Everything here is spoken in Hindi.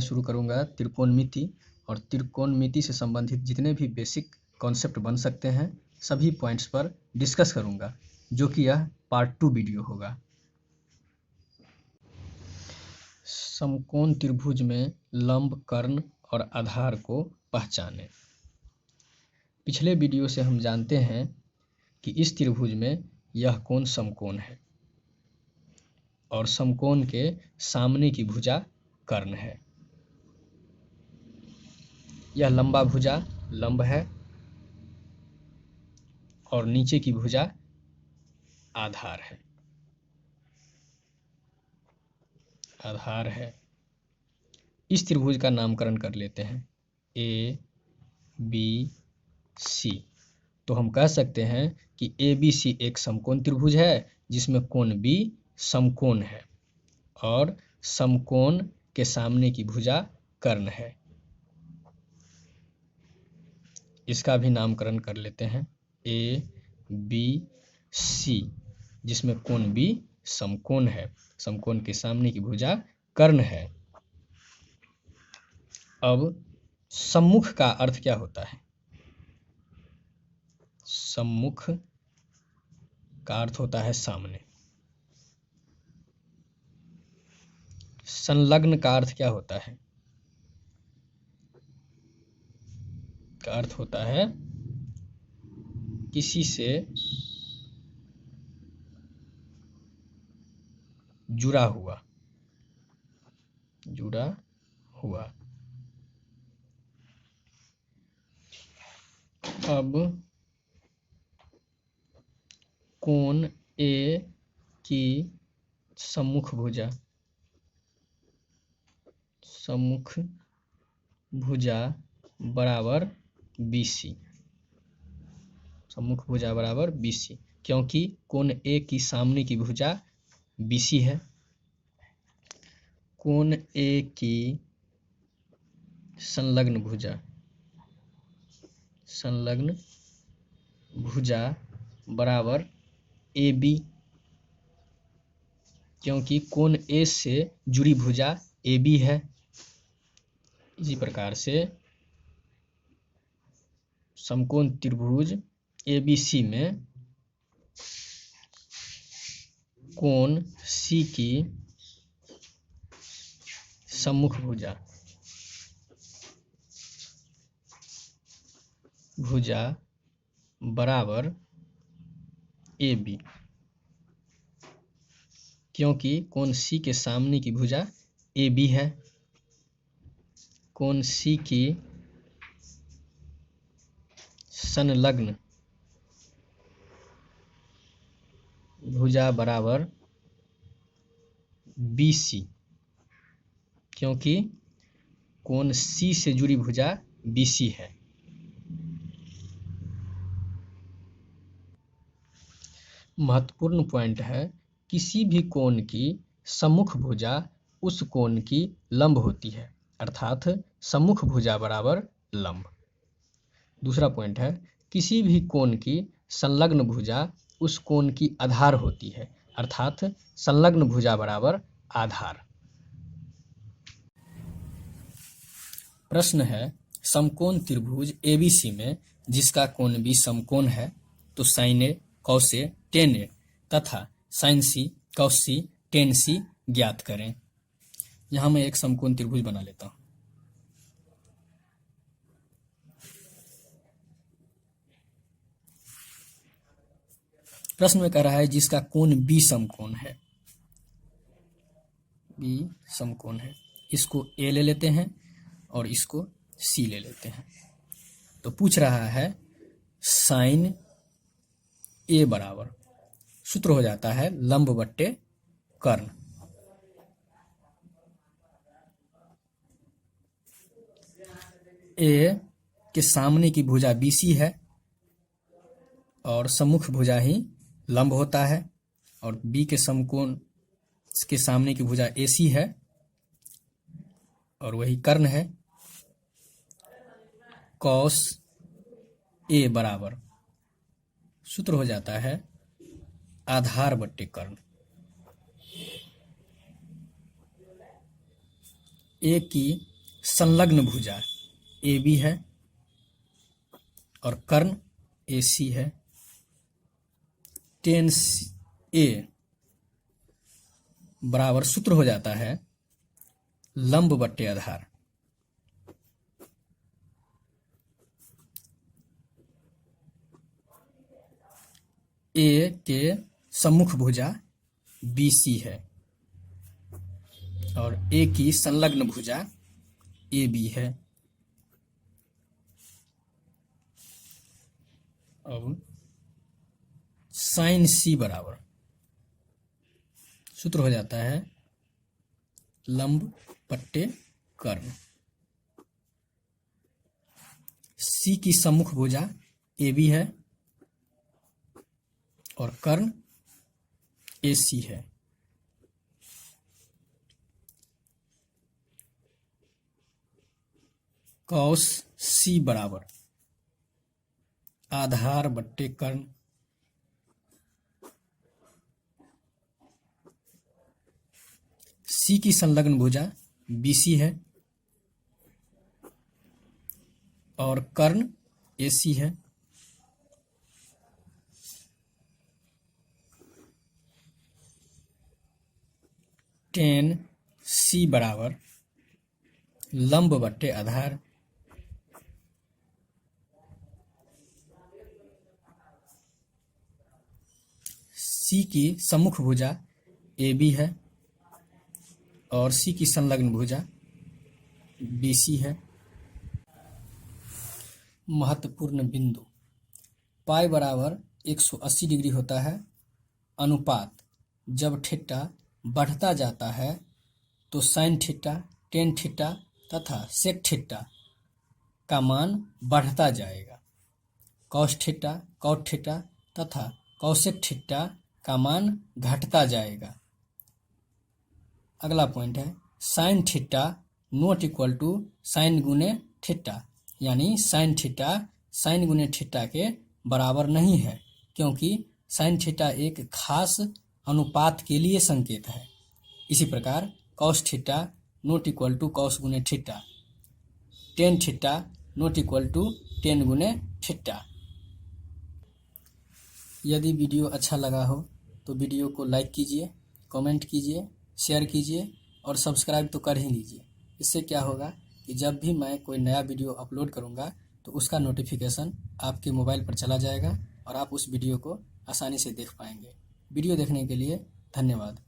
शुरू करूंगा त्रिकोणमिति और त्रिकोणमिति से संबंधित जितने भी बेसिक कॉन्सेप्ट बन सकते हैं सभी पॉइंट्स पर डिस्कस करूंगा, जो कि यह पार्ट 2 वीडियो होगा। समकोण त्रिभुज में लंब, कर्ण और आधार को पहचानें। पिछले वीडियो से हम जानते हैं कि इस त्रिभुज में यह कोण समकोण है और समकोण के सामने की भुजा कर्ण है। यह लंबा भुजा लंब है और नीचे की भुजा आधार है। आधार है। इस त्रिभुज का नामकरण कर लेते हैं ए बी सी। तो हम कह सकते हैं कि ए बी सी एक समकोण त्रिभुज है जिसमें कोण बी समकोण है और समकोण के सामने की भुजा कर्ण है। इसका भी नामकरण कर लेते हैं ए बी सी, जिसमें कोण बी समकोण है, समकोण के सामने की भुजा कर्ण है। अब सम्मुख का अर्थ क्या होता है? सम्मुख का अर्थ होता है सामने। संलग्न का अर्थ क्या होता है? का अर्थ होता है किसी से जुड़ा हुआ। जुड़ा हुआ। अब कोण ए की सम्मुख भुजा बराबर BC। सम्मुख भुजा बराबर BC, क्योंकि कोण ए की सामने की भुजा BC है। कोण ए की संलग्न भुजा बराबर AB, क्योंकि कोण ए से जुड़ी भुजा AB है। इसी प्रकार से समकोण त्रिभुज ABC में कोण C की सम्मुख भुजा बराबर AB, क्योंकि कोण C के सामने की भुजा AB है। कोण C की संलग्न भुजा बराबर BC, क्योंकि कोण C से जुड़ी भुजा BC है। महत्वपूर्ण पॉइंट है, किसी भी कोण की सम्मुख भुजा उस कोण की लंब होती है, अर्थात सम्मुख भुजा बराबर लंब। दूसरा पॉइंट है, किसी भी कोण की संलग्न भुजा उस कोण की आधार होती है, अर्थात संलग्न भुजा बराबर आधार। प्रश्न है, समकोण त्रिभुज ABC में जिसका कोण B समकोण है तो sin A cos A tan A तथा sin C cos C tan C ज्ञात करें। यहां मैं एक समकोण त्रिभुज बना लेता हूं। प्रश्न में कह रहा है जिसका कोण B समकोण है। B समकोण है, इसको A ले लेते हैं और इसको C ले लेते हैं। तो पूछ रहा है sin A बराबर, सूत्र हो जाता है लंब बट्टे कर्ण। A के सामने की भुजा BC है और सम्मुख भुजा ही लंब होता है, और B के समकोण के सामने की भुजा AC है और वही कर्ण है। cos A बराबर, सूत्र हो जाता है आधार बट्टे कर्ण। ए की संलग्न भुजा ए बी है और कर्ण ए सी है। टेन ए बराबर सूत्र हो जाता है लंब बट्टे आधार। ए के सम्मुख भुजा बी सी है और ए की संलग्न भुजा ए बी है। अब साइन सी बराबर सूत्र हो जाता है लंब बट्टे कर्ण। सी की सम्मुख भुजा ए बी है और कर्ण ए सी है। कॉस सी बराबर आधार बट्टे कर्ण। सी की संलग्न भुजा बी सी है और कर्ण ए सी है। टेन सी बराबर लंब बट्टे आधार। सी की सम्मुख भुजा ए बी है और सी की संलग्न भुजा बी सी है। महत्वपूर्ण बिंदु पाई बराबर 180 डिग्री होता है। अनुपात जब थीटा बढ़ता जाता है तो साइन थीटा, टेन थीटा तथा सेक थीटा का मान बढ़ता जाएगा। कॉस थीटा, कॉट थीटा तथा कॉसेक थीटा का मान घटता जाएगा। अगला पॉइंट है sine theta not equal to sine गुने थीटा, यानी साइन थीटा साइन गुने थीटा के बराबर नहीं है, क्योंकि साइन थीटा एक खास अनुपात के लिए संकेत है। इसी प्रकार cos theta not equal to cos गुने theta, tan theta not equal to tan गुने थीटा। यदि वीडियो अच्छा लगा हो तो वीडियो को लाइक कीजिए, कमेंट कीजिए, शेयर कीजिए और सब्सक्राइब तो कर ही लीजिए। इससे क्या होगा कि जब भी मैं कोई नया वीडियो अपलोड करूंगा तो उसका नोटिफिकेशन आपके मोबाइल पर चला जाएगा और आप उस वीडियो को आसानी से देख पाएंगे। वीडियो देखने के लिए धन्यवाद।